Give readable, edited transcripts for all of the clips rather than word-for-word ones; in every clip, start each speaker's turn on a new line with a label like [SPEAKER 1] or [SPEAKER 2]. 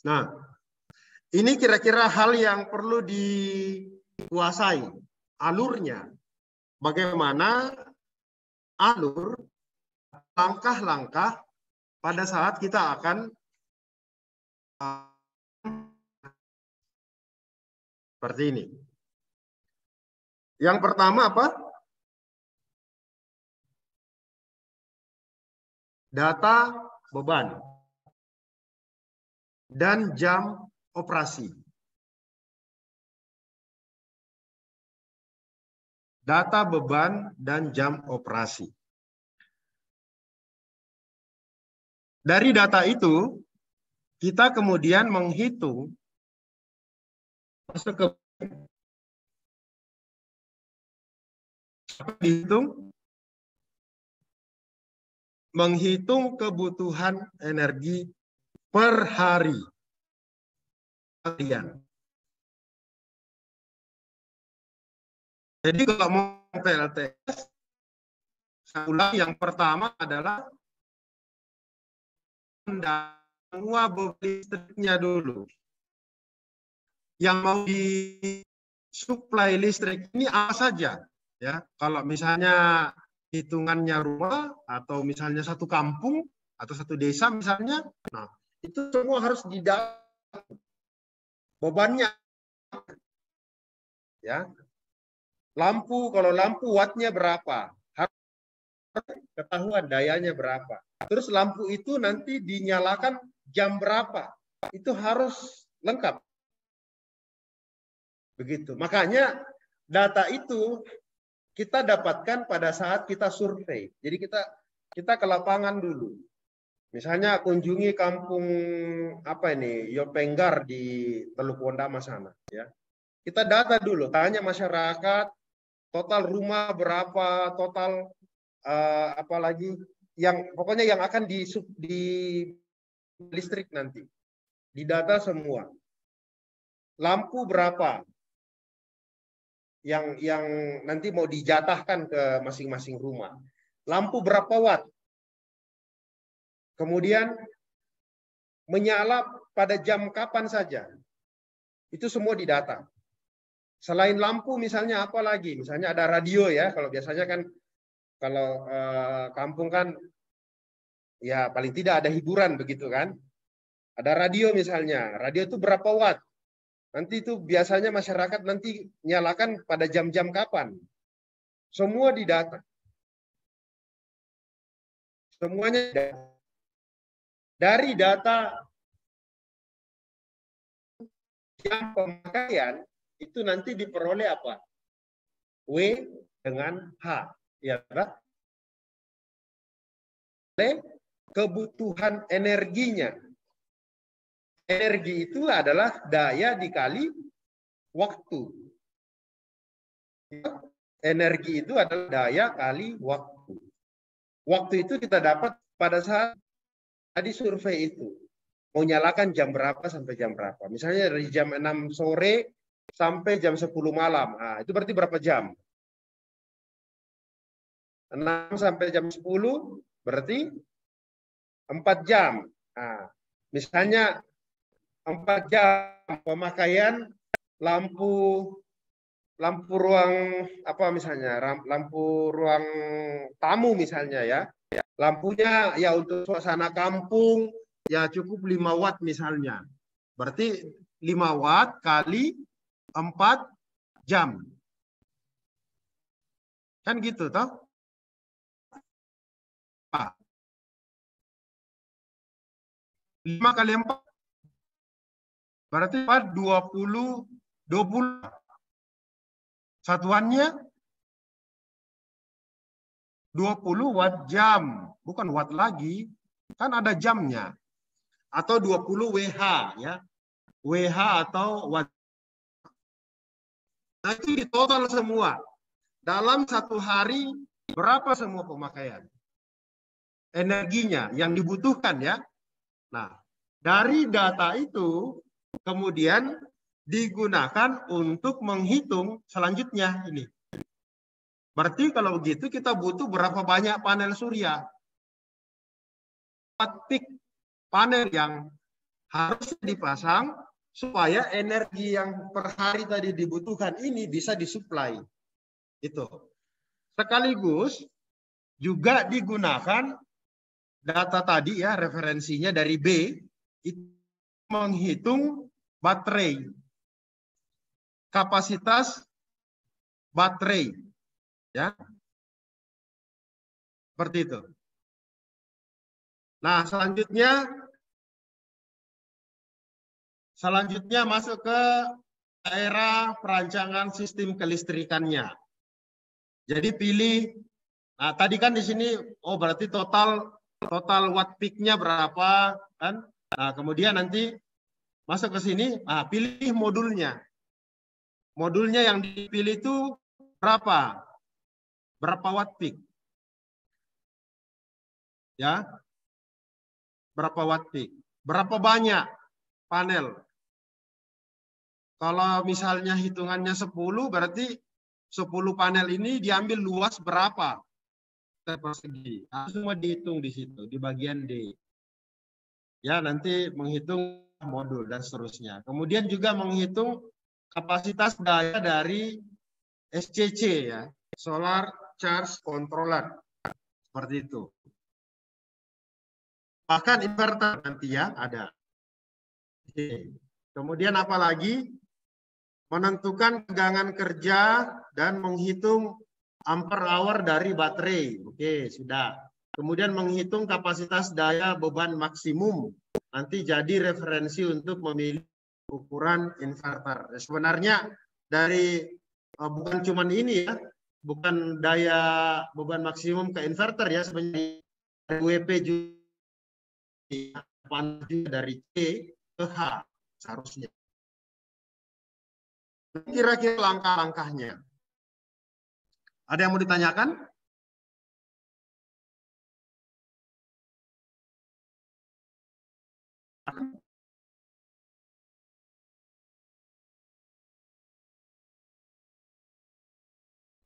[SPEAKER 1] Nah, ini kira-kira hal yang perlu dikuasai, alurnya. Bagaimana alur langkah-langkah pada saat kita akan seperti ini. Yang pertama apa? Data beban dan jam operasi. Data beban dan jam operasi. Dari data itu, kita kemudian menghitung menghitung kebutuhan energi per hari. Jadi kalau mau PLTS, yang pertama adalah semua beban listriknya dulu. Yang mau disuplai listrik ini apa saja, ya? Kalau misalnya hitungannya rumah atau misalnya satu kampung atau satu desa misalnya, nah itu semua harus didapat bebannya, ya. Lampu, kalau lampu wattnya berapa, harus ketahuan dayanya berapa. Terus lampu itu nanti dinyalakan jam berapa, itu harus lengkap. Begitu. Makanya data itu kita dapatkan pada saat kita survei. Jadi kita ke lapangan dulu. Misalnya kunjungi kampung apa ini, Yopenggar di Teluk Wondama sana, ya. Kita data dulu, tanya masyarakat, total rumah berapa, total apalagi yang pokoknya yang akan di listrik nanti. Didata semua. Lampu berapa? Yang nanti mau dijatahkan ke masing-masing rumah. Lampu berapa watt? Kemudian menyala pada jam kapan saja. Itu semua didata. Selain lampu misalnya apa lagi? Misalnya ada radio, ya. Kalau biasanya kan kalau kampung kan ya paling tidak ada hiburan begitu kan. Ada radio misalnya. Radio itu berapa watt? Nanti itu biasanya masyarakat nanti nyalakan pada jam-jam kapan. Semua didata. Semuanya didata. Dari data jam pemakaian itu nanti diperoleh apa? W dengan H. Ya, kebutuhan energinya. Energi itu adalah daya dikali waktu. Energi itu adalah daya kali waktu. Waktu itu kita dapat pada saat tadi survei itu. Mau nyalakan jam berapa sampai jam berapa. Misalnya dari jam 6 sore sampai jam 10 malam. Nah, itu berarti berapa jam? 6 sampai jam 10 berarti 4 jam. Nah, misalnya 4 jam pemakaian lampu ruang apa misalnya, lampu ruang tamu misalnya, ya. Lampunya ya untuk suasana kampung ya cukup 5 watt misalnya. Berarti 5 watt kali 4 jam. Kan gitu toh? 5 kali 4 berarti 20 satuannya 20 watt jam, bukan watt lagi, kan ada jamnya. Atau 20 WH, ya. WH atau watt. Nah, itu di total semua. Dalam satu hari berapa semua pemakaian? Energinya yang dibutuhkan, ya. Nah, dari data itu kemudian digunakan untuk menghitung selanjutnya ini. Berarti kalau begitu kita butuh berapa banyak panel surya? Peak panel yang harus dipasang supaya energi yang per hari tadi dibutuhkan ini bisa disuplai. Itu. Sekaligus juga digunakan data tadi ya, referensinya dari B, itu menghitung baterai, kapasitas baterai, ya, seperti itu. Nah, selanjutnya masuk ke daerah perancangan sistem kelistrikannya. Jadi pilih, nah tadi kan di sini, oh berarti total watt peak-nya berapa, kan? Nah, kemudian nanti masuk ke sini, nah, pilih modulnya. Modulnya yang dipilih itu berapa? Berapa watt peak? Ya, berapa watt peak? Berapa banyak panel? Kalau misalnya hitungannya 10, berarti 10 panel ini diambil luas berapa meter persegi? Semua dihitung di situ, di bagian D. Ya, nanti menghitung modul dan seterusnya. Kemudian juga menghitung kapasitas daya dari SCC, ya, Solar Charge Controller. Seperti itu. Bahkan inverter nanti ya ada. Kemudian apa lagi? Menentukan tegangan kerja dan menghitung ampere hour dari baterai. Oke, sudah. Kemudian menghitung kapasitas daya beban maksimum. Nanti jadi referensi untuk memilih ukuran inverter. Sebenarnya dari bukan cuma ini ya, bukan daya beban maksimum ke inverter ya, sebenarnya WP juga dari C ke H seharusnya. Kira-kira langkah-langkahnya. Ada yang mau ditanyakan?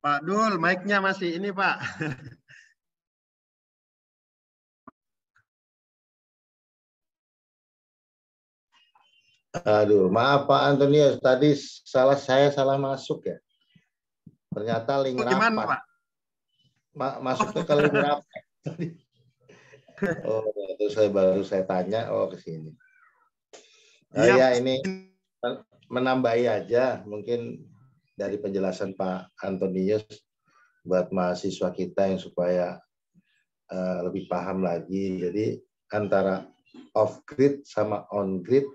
[SPEAKER 1] Pak Dul, mic-nya masih ini, Pak.
[SPEAKER 2] Aduh, maaf Pak Antonius, tadi saya salah masuk ya. Ternyata link
[SPEAKER 1] Gimana,
[SPEAKER 2] rapat.
[SPEAKER 1] Pak?
[SPEAKER 2] Masuknya ke link rapat. Oh, itu baru saya tanya, oh ke sini. Ya, ini menambahi aja mungkin dari penjelasan Pak Antonius buat mahasiswa kita yang supaya lebih paham lagi. Jadi antara off grid sama on grid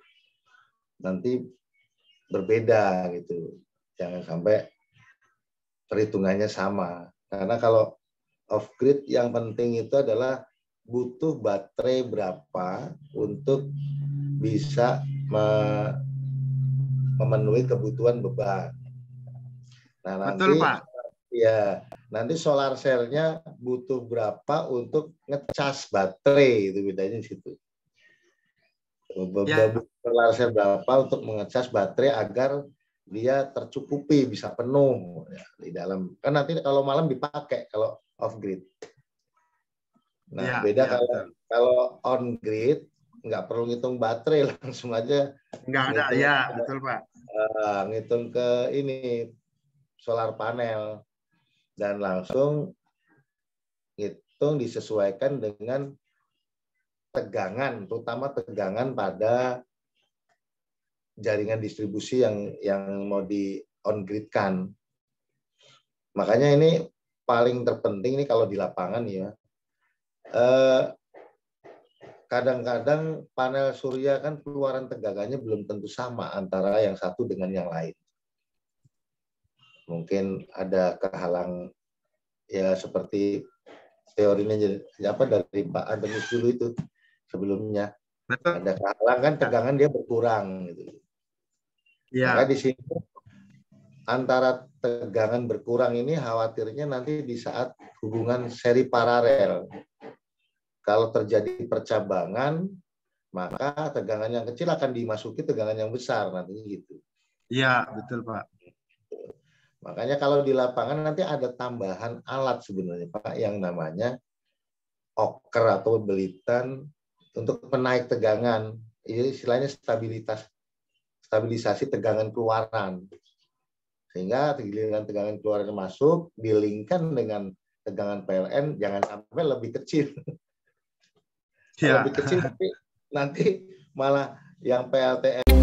[SPEAKER 2] nanti berbeda gitu. Jangan sampai perhitungannya sama. Karena kalau off grid yang penting itu adalah butuh baterai berapa untuk bisa memenuhi kebutuhan beban. Nah, nanti
[SPEAKER 1] betul, Pak.
[SPEAKER 2] Ya, nanti solar cell-nya butuh berapa untuk ngecas baterai, itu bedanya di situ.
[SPEAKER 1] Ya.
[SPEAKER 2] Solar cell berapa untuk mengecas baterai agar dia tercukupi, bisa penuh ya, di dalam. Kan nanti kalau malam dipakai kalau off grid. Nah,
[SPEAKER 1] ya,
[SPEAKER 2] beda
[SPEAKER 1] ya,
[SPEAKER 2] kalau on grid nggak perlu ngitung baterai, langsung aja
[SPEAKER 1] nggak ada, ya, betul Pak.
[SPEAKER 2] Ngitung ke ini solar panel. Dan langsung hitung disesuaikan dengan tegangan, terutama tegangan pada jaringan distribusi yang mau di on grid-kan. Makanya ini paling terpenting nih kalau di lapangan ya. Kadang-kadang panel surya kan keluaran tegangannya belum tentu sama antara yang satu dengan yang lain. Mungkin ada kehalang ya seperti teorinya apa dari Pak Antonius dulu itu sebelumnya.
[SPEAKER 1] Betul.
[SPEAKER 2] Ada kehalang kan tegangan dia berkurang gitu.
[SPEAKER 1] Ya.
[SPEAKER 2] Maka di sini antara tegangan berkurang ini khawatirnya nanti di saat hubungan seri paralel. Kalau terjadi percabangan, maka tegangan yang kecil akan dimasuki tegangan yang besar nantinya gitu.
[SPEAKER 1] Iya, betul Pak.
[SPEAKER 2] Makanya kalau di lapangan nanti ada tambahan alat sebenarnya Pak yang namanya oker atau belitan untuk penaik tegangan. istilahnya stabilisasi tegangan keluaran. Sehingga giliran tegangan keluaran masuk, dilingkan dengan tegangan PLN, jangan sampai lebih kecil.
[SPEAKER 3] Ya.
[SPEAKER 2] Lebih kecil, tapi nanti malah yang PLTN